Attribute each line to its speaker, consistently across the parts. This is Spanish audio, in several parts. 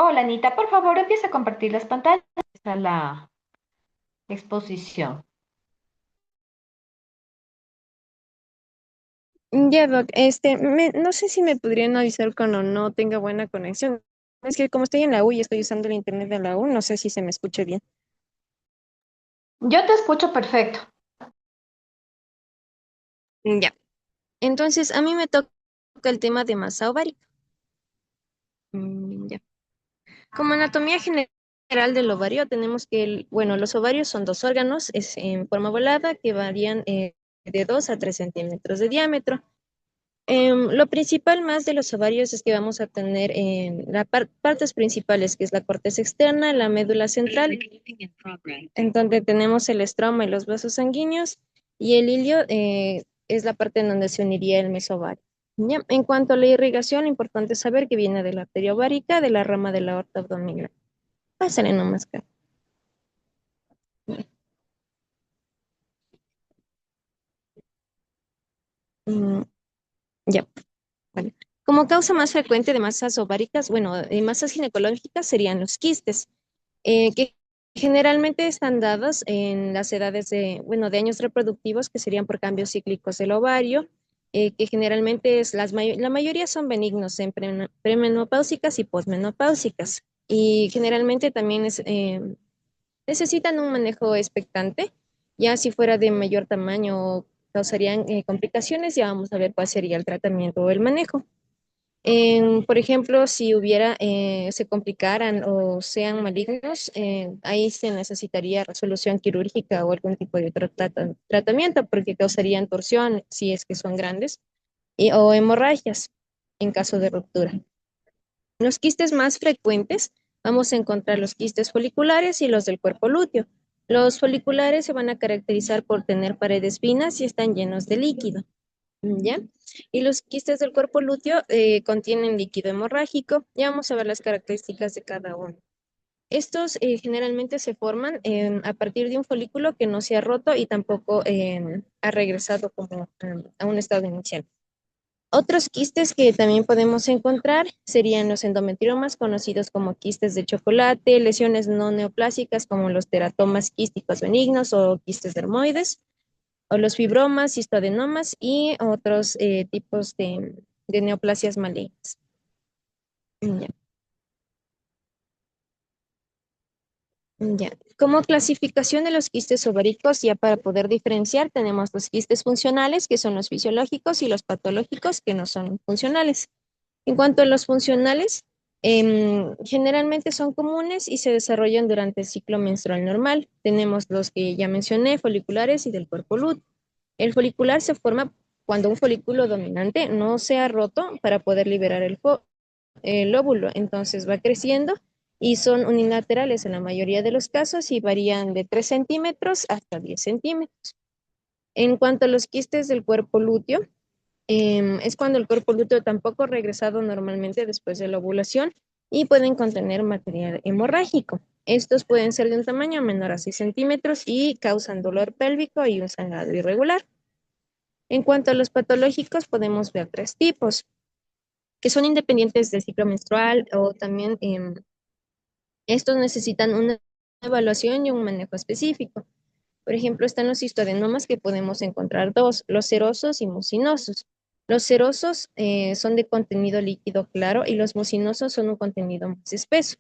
Speaker 1: Hola Anita, por favor empieza a compartir las pantallas a la exposición.
Speaker 2: Ya, Doc, no sé si me podrían avisar cuando no tenga buena conexión. Es que como estoy en la U y estoy usando el internet de la U, no sé si se me escucha bien.
Speaker 1: Yo te escucho perfecto.
Speaker 2: Ya. Entonces, a mí me toca el tema de masa ovárica. Ya. Como anatomía general del ovario, tenemos que, bueno, los ovarios son dos órganos, es en forma ovalada, que varían de 2 a 3 centímetros de diámetro. Lo principal más de los ovarios es que vamos a tener las partes principales, que es la corteza externa, la médula central, en donde tenemos el estroma y los vasos sanguíneos, y el hilio es la parte en donde se uniría el mesovario. Ya. En cuanto a la irrigación, lo importante es saber que viene de la arteria ovárica, de la rama de la aorta abdominal. Pásale nomás, Kat. Mm, ya, vale. Como causa más frecuente de masas ováricas, bueno, de masas ginecológicas serían los quistes. Que generalmente están dadas en las edades de, bueno, de años reproductivos, que serían por cambios cíclicos del ovario, que generalmente es la mayoría son benignos en premenopáusicas y posmenopáusicas. Y generalmente también necesitan un manejo expectante, ya si fuera de mayor tamaño causarían complicaciones, ya vamos a ver cuál sería el tratamiento o el manejo. Por ejemplo, si hubiera, se complicaran o sean malignos, ahí se necesitaría resolución quirúrgica o algún tipo de otro tratamiento porque causarían torsión si es que son grandes o hemorragias en caso de ruptura. Los quistes más frecuentes, vamos a encontrar los quistes foliculares y los del cuerpo lúteo. Los foliculares se van a caracterizar por tener paredes finas y están llenos de líquido. ¿Ya? Y los quistes del cuerpo lúteo contienen líquido hemorrágico. Ya vamos a ver las características de cada uno. Estos generalmente se forman a partir de un folículo que no se ha roto y tampoco ha regresado como a un estado inicial. Otros quistes que también podemos encontrar serían los endometriomas, conocidos como quistes de chocolate, lesiones no neoplásicas como los teratomas quísticos benignos o quistes dermoides, o los fibromas, histadenomas y otros tipos de neoplasias malignas. Ya, ya. Como clasificación de los quistes ováricos, ya para poder diferenciar, tenemos los quistes funcionales, que son los fisiológicos, y los patológicos, que no son funcionales. En cuanto a los funcionales, generalmente son comunes y se desarrollan durante el ciclo menstrual normal. Tenemos los que ya mencioné, foliculares y del cuerpo lúteo. El folicular se forma cuando un folículo dominante no se ha roto para poder liberar el óvulo. Entonces va creciendo y son unilaterales en la mayoría de los casos y varían de 3 centímetros hasta 10 centímetros. En cuanto a los quistes del cuerpo lúteo, es cuando el cuerpo lúteo tampoco ha regresado normalmente después de la ovulación y pueden contener material hemorrágico. Estos pueden ser de un tamaño menor a 6 centímetros y causan dolor pélvico y un sangrado irregular. En cuanto a los patológicos, podemos ver tres tipos, que son independientes del ciclo menstrual o también estos necesitan una evaluación y un manejo específico. Por ejemplo, están los histodenomas, que podemos encontrar dos, los serosos y mucinosos. Los serosos son de contenido líquido claro y los mucinosos son un contenido más espeso,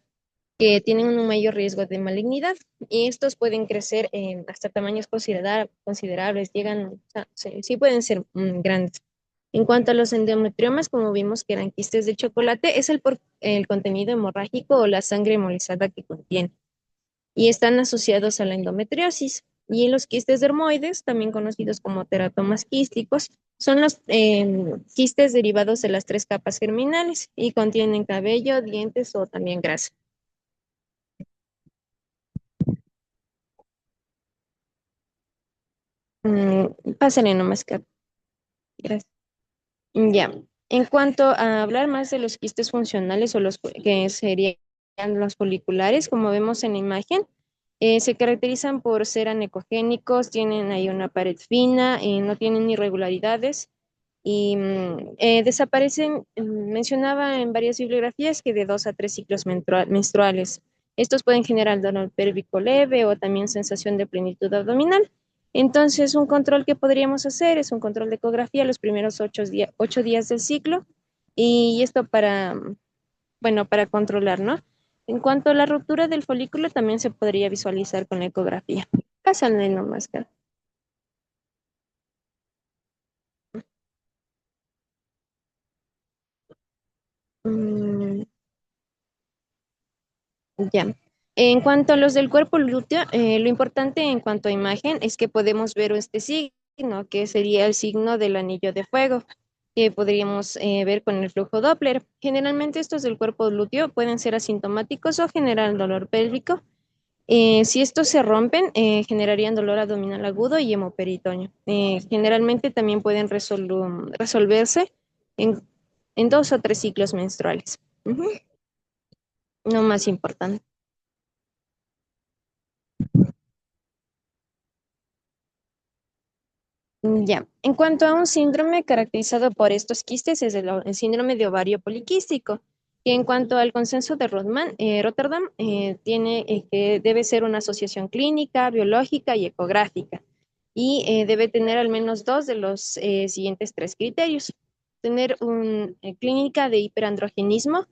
Speaker 2: que tienen un mayor riesgo de malignidad y estos pueden crecer hasta tamaños considerables, llegan, o sea, sí pueden ser grandes. En cuanto a los endometriomas, como vimos que eran quistes de chocolate, es el contenido hemorrágico o la sangre hemolizada que contiene y están asociados a la endometriosis. Y los quistes dermoides, también conocidos como teratomas quísticos, son los quistes derivados de las tres capas germinales y contienen cabello, dientes o también grasa. Pásale nomás, Kat. Gracias. Ya. En cuanto a hablar más de los quistes funcionales o los que serían los foliculares, como vemos en la imagen, se caracterizan por ser anecogénicos, tienen ahí una pared fina, no tienen irregularidades y desaparecen, mencionaba en varias bibliografías que de 2 a 3 ciclos menstruales. Estos pueden generar dolor pélvico leve o también sensación de plenitud abdominal. Entonces, un control que podríamos hacer es un control de ecografía los primeros 8 días del ciclo y esto para, bueno, para controlar, ¿no? En cuanto a la ruptura del folículo, también se podría visualizar con la ecografía. Pásale nomás, Kat. Mm, ya. En cuanto a los del cuerpo lúteo, lo importante en cuanto a imagen es que podemos ver este signo, que sería el signo del anillo de fuego, que podríamos ver con el flujo Doppler. Generalmente estos del cuerpo lúteo pueden ser asintomáticos o generar dolor pélvico. Si estos se rompen, generarían dolor abdominal agudo y hemoperitoneo. Generalmente también pueden resolverse en, en 2 o 3 ciclos menstruales. Ujú. No más importante. Ya. En cuanto a un síndrome caracterizado por estos quistes, es el síndrome de ovario poliquístico. Y en cuanto al consenso de Rotterdam, tiene que debe ser una asociación clínica, biológica y ecográfica. Y debe tener al menos dos de los siguientes 3 criterios. Tener una clínica de hiperandrogenismo,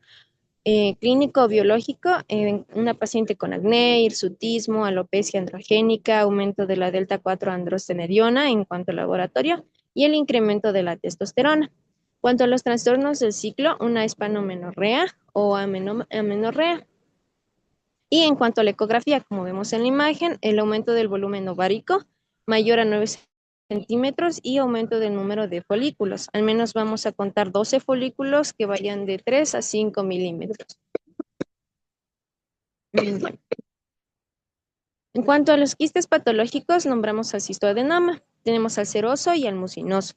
Speaker 2: clínico biológico en una paciente con acné, hirsutismo, alopecia androgénica, aumento de la delta 4 androstenediona en cuanto al laboratorio y el incremento de la testosterona. Cuanto a los trastornos del ciclo, una espanomenorrea o amenorrea. Y en cuanto a la ecografía, como vemos en la imagen, el aumento del volumen ovárico mayor a 9 centímetros y aumento del número de folículos. Al menos vamos a contar 12 folículos que vayan de 3 a 5 milímetros. Bueno, en cuanto a los quistes patológicos, nombramos al cistoadenoma. Tenemos al seroso y al mucinoso.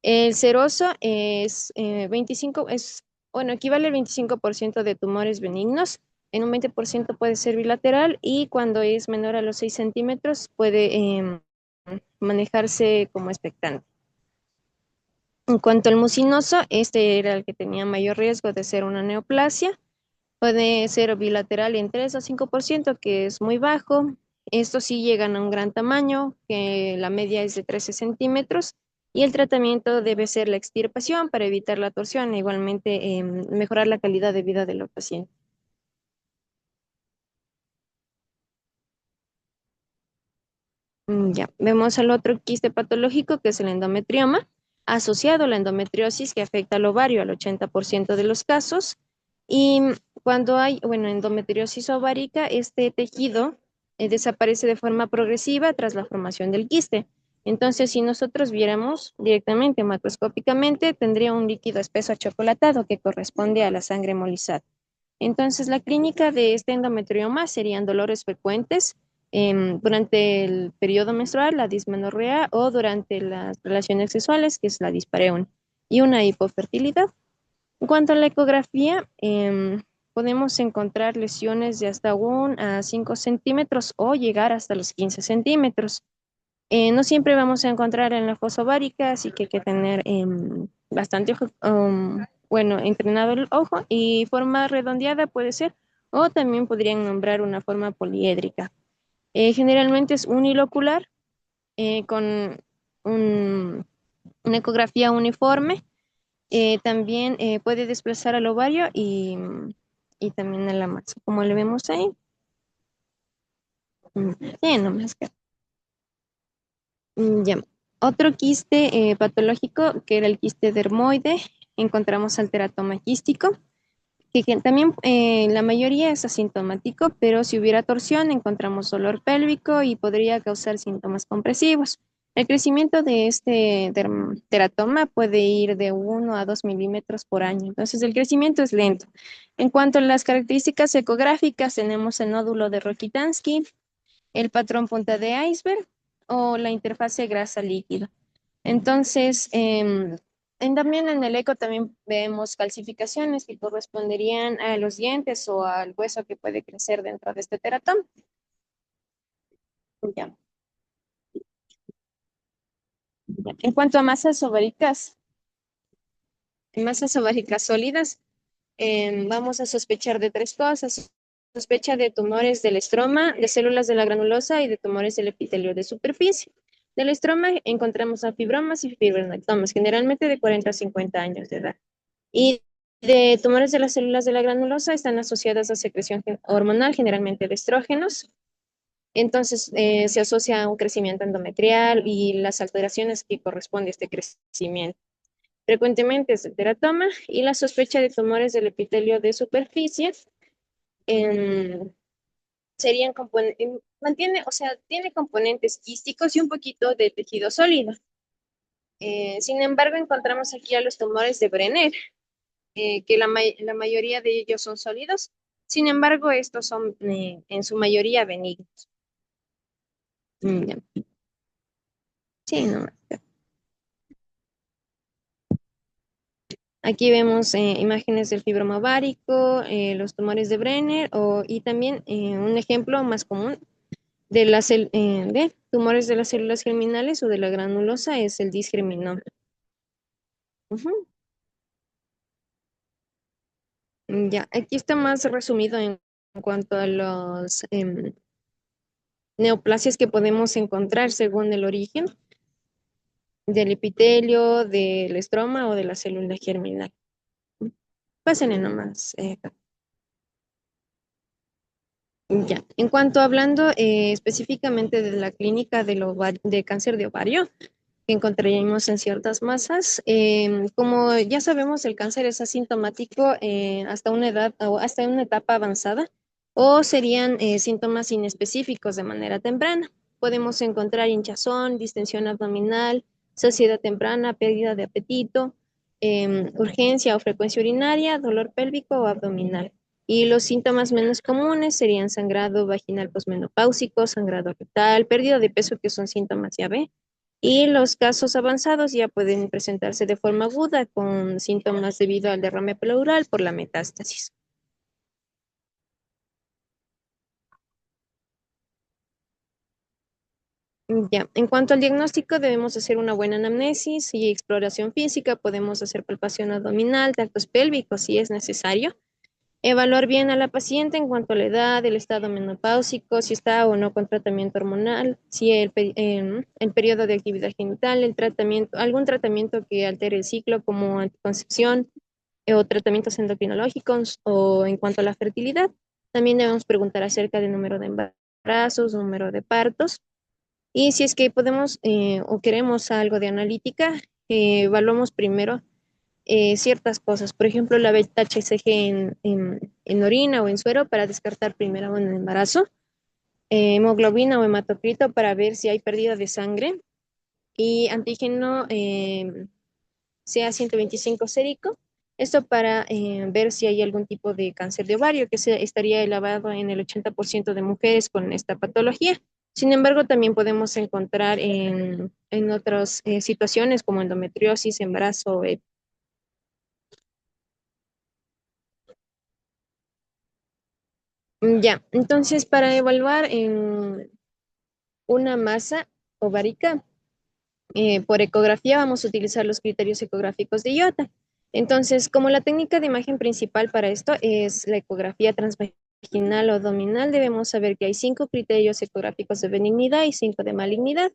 Speaker 2: El seroso es 25, bueno, equivale al 25% de tumores benignos. En un 20% puede ser bilateral y cuando es menor a los 6 centímetros puede manejarse como expectante. En cuanto al mucinoso, este era el que tenía mayor riesgo de ser una neoplasia. Puede ser bilateral en 3 a 5%, que es muy bajo. Estos sí llegan a un gran tamaño, que la media es de 13 centímetros, y el tratamiento debe ser la extirpación para evitar la torsión e igualmente mejorar la calidad de vida de los pacientes. Ya, vemos al otro quiste patológico, que es el endometrioma, asociado a la endometriosis que afecta al ovario al 80% de los casos. Y cuando hay, bueno, endometriosis ovárica, este tejido desaparece de forma progresiva tras la formación del quiste. Entonces, si nosotros viéramos directamente, macroscópicamente, tendría un líquido espeso achocolatado que corresponde a la sangre hemolizada. Entonces, la clínica de este endometrioma serían dolores frecuentes durante el periodo menstrual, la dismenorrea, o durante las relaciones sexuales, que es la dispareunia, y una hipofertilidad. En cuanto a la ecografía, podemos encontrar lesiones de hasta 1 a 5 centímetros o llegar hasta los 15 centímetros. No siempre vamos a encontrar en la fosa ovárica, así que hay que tener bastante ojo, bueno, entrenado el ojo, y forma redondeada puede ser, o también podrían nombrar una forma poliédrica. Generalmente es unilocular, con un- una ecografía uniforme. También puede desplazar al ovario y también a la masa, como le vemos ahí. Nomás que. Ya. Otro quiste patológico, que era el quiste dermoide, encontramos al teratoma quístico, que también la mayoría es asintomático, pero si hubiera torsión encontramos dolor pélvico y podría causar síntomas compresivos. El crecimiento de este teratoma puede ir de 1 a 2 milímetros por año, entonces el crecimiento es lento. En cuanto a las características ecográficas, tenemos el nódulo de Rokitansky, el patrón punta de iceberg o la interfase grasa líquido. Entonces, también en el eco también vemos calcificaciones que corresponderían a los dientes o al hueso que puede crecer dentro de este teratoma. Ya, ya. En cuanto a masas ováricas, masas ováricas sólidas, vamos a sospechar de tres cosas. Sospecha de tumores del estroma, de células de la granulosa y de tumores del epitelio de superficie. Del estroma encontramos a fibromas y fibronectomas, generalmente de 40 a 50 años de edad. Y de tumores de las células de la granulosa están asociadas a secreción hormonal, generalmente de estrógenos. Entonces, se asocia a un crecimiento endometrial y las alteraciones que corresponde a este crecimiento. Frecuentemente es el teratoma y la sospecha de tumores del epitelio de superficie em, serían mantiene, o sea, tiene componentes quísticos y un poquito de tejido sólido. Sin embargo, encontramos aquí a los tumores de Brenner, que la mayoría de ellos son sólidos. Sin embargo, estos son en su mayoría benignos. Ya. Sí, no. Aquí vemos imágenes del fibroma ovárico, los tumores de Brenner y también un ejemplo más común de tumores de las células germinales o de la granulosa es el disgerminoma. Ujú. Ya, aquí está más resumido en cuanto a los neoplasias que podemos encontrar según el origen del epitelio, del estroma o de la célula germinal. Pásenle nomás. Ya, en cuanto hablando específicamente de la clínica de cáncer de ovario, que encontraríamos en ciertas masas, como ya sabemos, el cáncer es asintomático hasta una edad o hasta una etapa avanzada, o serían síntomas inespecíficos de manera temprana. Podemos encontrar hinchazón, distensión abdominal, saciedad temprana, pérdida de apetito, urgencia o frecuencia urinaria, dolor pélvico o abdominal. Y los síntomas menos comunes serían sangrado vaginal posmenopáusico, sangrado rectal, pérdida de peso, que son síntomas ya B. Y los casos avanzados ya pueden presentarse de forma aguda con síntomas debido al derrame pleural por la metástasis. Ya, en cuanto al diagnóstico, debemos hacer una buena anamnesis y exploración física. Podemos hacer palpación abdominal, tractos pélvicos si es necesario. Evaluar bien a la paciente en cuanto a la edad, el estado menopáusico, si está o no con tratamiento hormonal, si el periodo de actividad genital, el tratamiento, algún tratamiento que altere el ciclo como anticoncepción o tratamientos endocrinológicos o en cuanto a la fertilidad. También debemos preguntar acerca del número de embarazos, número de partos. Y si es que podemos o queremos algo de analítica, evaluamos primero ciertas cosas, por ejemplo, la beta-HCG en orina o en suero para descartar primero un embarazo, hemoglobina o hematocrito para ver si hay pérdida de sangre y antígeno CA 125 sérico. Esto para ver si hay algún tipo de cáncer de ovario que estaría elevado en el 80% de mujeres con esta patología. Sin embargo, también podemos encontrar en otras situaciones como endometriosis, embarazo. Ya, entonces para evaluar en una masa ovárica por ecografía vamos a utilizar los criterios ecográficos de IOTA. Entonces, como la técnica de imagen principal para esto es la ecografía transvaginal o abdominal, debemos saber que hay 5 criterios ecográficos de benignidad y 5 de malignidad.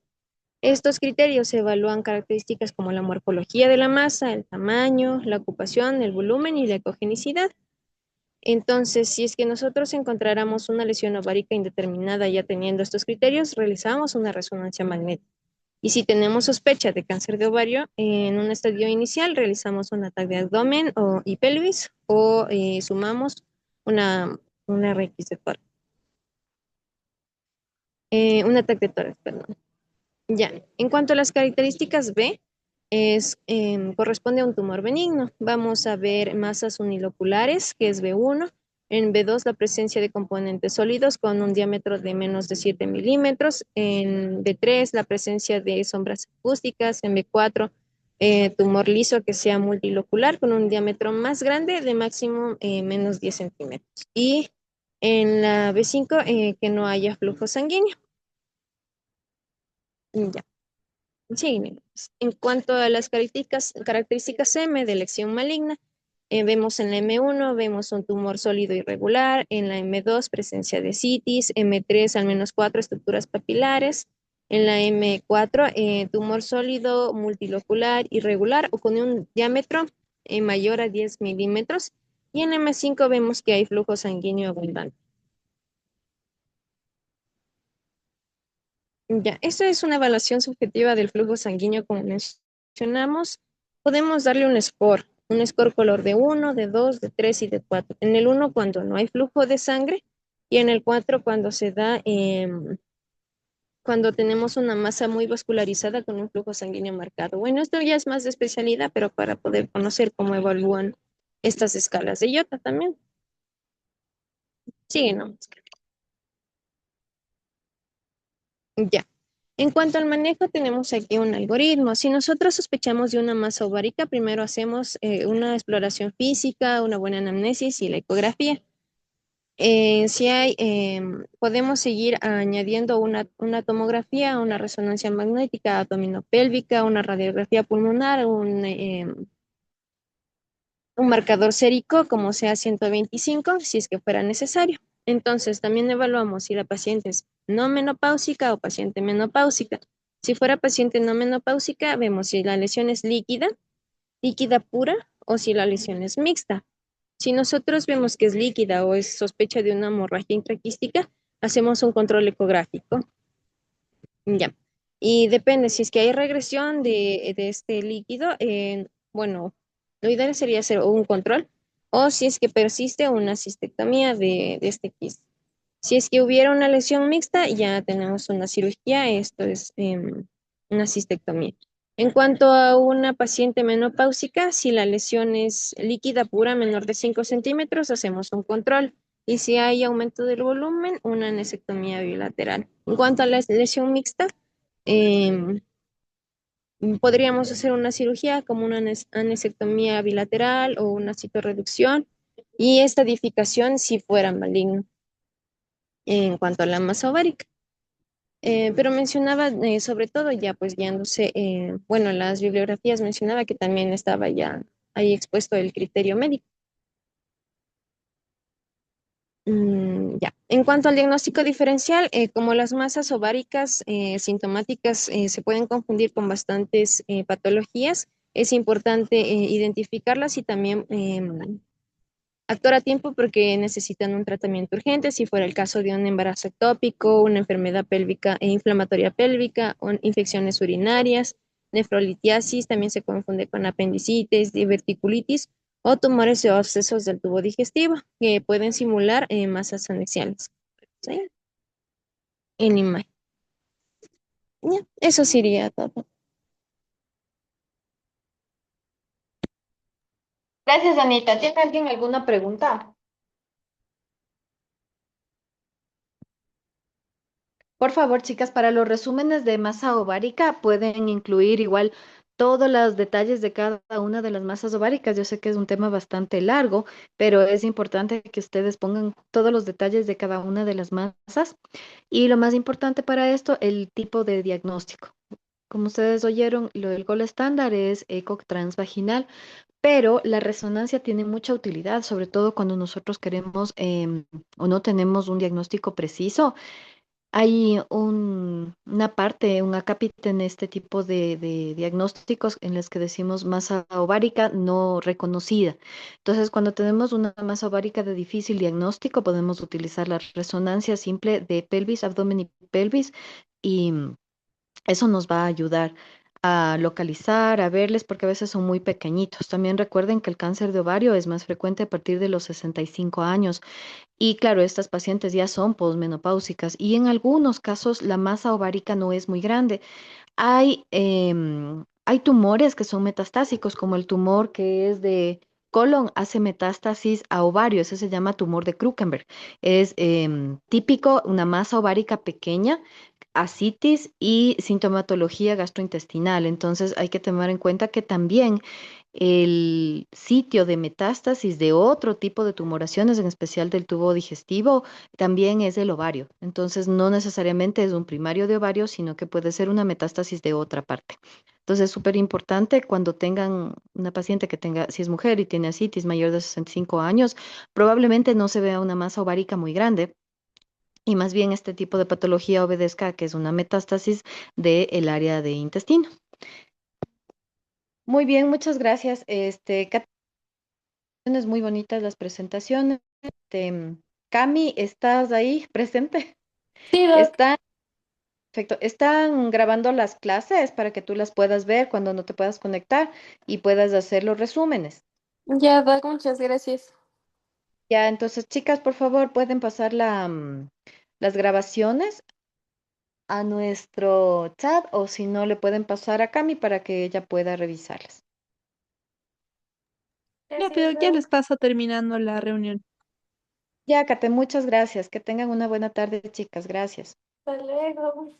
Speaker 2: Estos criterios evalúan características como la morfología de la masa, el tamaño, la ocupación, el volumen y la ecogenicidad. Entonces, si es que nosotros encontráramos una lesión ovárica indeterminada ya teniendo estos criterios, realizamos una resonancia magnética. Y si tenemos sospecha de cáncer de ovario, en un estadio inicial realizamos un ataque de abdomen y pelvis o sumamos una, una RX de tórax, un ataque de tórax, perdón. Ya, en cuanto a las características B, corresponde a un tumor benigno. Vamos a ver masas uniloculares, que es B1. En B2, la presencia de componentes sólidos con un diámetro de menos de 7 milímetros. En B3, la presencia de sombras acústicas. En B4, tumor liso que sea multilocular con un diámetro más grande de máximo menos 10 centímetros. Y en la B5, que no haya flujo sanguíneo. Ya. Sí, en cuanto a las características M de elección maligna, vemos en la M1, vemos un tumor sólido irregular, en la M2 presencia de citis, M3 al menos 4 estructuras papilares, en la M4 tumor sólido multilocular irregular o con un diámetro mayor a 10 milímetros, y en M5 vemos que hay flujo sanguíneo abundante. Ya, esto es una evaluación subjetiva del flujo sanguíneo, como mencionamos. Podemos darle un score color de 1, de 2, de 3 y de 4. En el 1 cuando no hay flujo de sangre y en el 4 cuando se da, cuando tenemos una masa muy vascularizada con un flujo sanguíneo marcado. Bueno, esto ya es más de especialidad, pero para poder conocer cómo evalúan estas escalas de IOTA también. Sí, ¿no? Ya. En cuanto al manejo, tenemos aquí un algoritmo. Si nosotros sospechamos de una masa ovárica, primero hacemos una exploración física, una buena anamnesis y la ecografía. Si hay, podemos seguir añadiendo una tomografía, una resonancia magnética abdominopélvica, una radiografía pulmonar, un marcador sérico como sea 125, si es que fuera necesario. Entonces, también evaluamos si la paciente es no menopáusica o paciente menopáusica. Si fuera paciente no menopáusica, vemos si la lesión es líquida, líquida pura, o si la lesión es mixta. Si nosotros vemos que es líquida o es sospecha de una hemorragia intraquística, hacemos un control ecográfico. Ya. Y depende, si es que hay regresión de este líquido, bueno, lo ideal sería hacer un control, o si es que persiste una cistectomía de este quiste. Si es que hubiera una lesión mixta, ya tenemos una cirugía, esto es una cistectomía. En cuanto a una paciente menopáusica, si la lesión es líquida pura menor de 5 centímetros, hacemos un control. Y si hay aumento del volumen, una anesectomía bilateral. En cuanto a la lesión mixta, em, podríamos hacer una cirugía como una anesectomía bilateral o una citorreducción y estadificación si fuera maligno en cuanto a la masa ovárica. Pero mencionaba sobre todo ya pues guiándose, bueno, las bibliografías mencionaba que también estaba ya ahí expuesto el criterio médico. Ya. En cuanto al diagnóstico diferencial, como las masas ováricas sintomáticas se pueden confundir con bastantes patologías, es importante identificarlas y también actuar a tiempo porque necesitan un tratamiento urgente, si fuera el caso de un embarazo ectópico, una enfermedad pélvica e inflamatoria pélvica, o infecciones urinarias, nefrolitiasis, también se confunde con apendicitis, diverticulitis o tumores o abscesos del tubo digestivo que pueden simular masas anexiales. ¿Sí? En imagen. Ya, eso sería todo.
Speaker 1: Gracias, Anita. ¿Tiene alguien alguna pregunta? Por favor, chicas, para los resúmenes de masa ovárica pueden incluir igual todos los detalles de cada una de las masas ováricas. Yo sé que es un tema bastante largo, pero es importante que ustedes pongan todos los detalles de cada una de las masas. Y lo más importante para esto, el tipo de diagnóstico. Como ustedes oyeron, lo del gol estándar es eco transvaginal, pero la resonancia tiene mucha utilidad, sobre todo cuando nosotros queremos o no tenemos un diagnóstico preciso. Hay una parte, un acápite en este tipo de diagnósticos en los que decimos masa ovárica no reconocida. Entonces, cuando tenemos una masa ovárica de difícil diagnóstico, podemos utilizar la resonancia simple de pelvis, abdomen y pelvis, y eso nos va a ayudar a localizar, a verles, porque a veces son muy pequeñitos. También recuerden que el cáncer de ovario es más frecuente a partir de los 65 años. Y claro, estas pacientes ya son posmenopáusicas y en algunos casos la masa ovárica no es muy grande. Hay tumores que son metastásicos, como el tumor que es de colon, hace metástasis a ovario, ese se llama tumor de Krukenberg. Es típico, una masa ovárica pequeña, ascitis y sintomatología gastrointestinal. Entonces hay que tomar en cuenta que también el sitio de metástasis de otro tipo de tumoraciones, en especial del tubo digestivo, también es el ovario. Entonces, no necesariamente es un primario de ovario, sino que puede ser una metástasis de otra parte. Entonces, es súper importante cuando tengan una paciente que tenga, si es mujer y tiene ascitis mayor de 65 años, probablemente no se vea una masa ovárica muy grande. Y más bien este tipo de patología obedezca a que es una metástasis del área de intestino. Muy bien, muchas gracias. Muy bonitas las presentaciones. Cami, ¿estás ahí presente?
Speaker 3: Sí, Doc.
Speaker 1: Están, perfecto. Están grabando las clases para que tú las puedas ver cuando no te puedas conectar y puedas hacer los resúmenes.
Speaker 3: Ya, Doc, muchas gracias.
Speaker 1: Ya, entonces, chicas, por favor, pueden pasar las grabaciones a nuestro chat o si no, le pueden pasar a Cami para que ella pueda revisarlas.
Speaker 4: Ya,
Speaker 3: Gracias,
Speaker 4: pero ya
Speaker 3: Doc.
Speaker 4: les paso terminando la reunión.
Speaker 1: Ya, Kate, muchas gracias. Que tengan una buena tarde, chicas. Gracias.
Speaker 3: Hasta luego.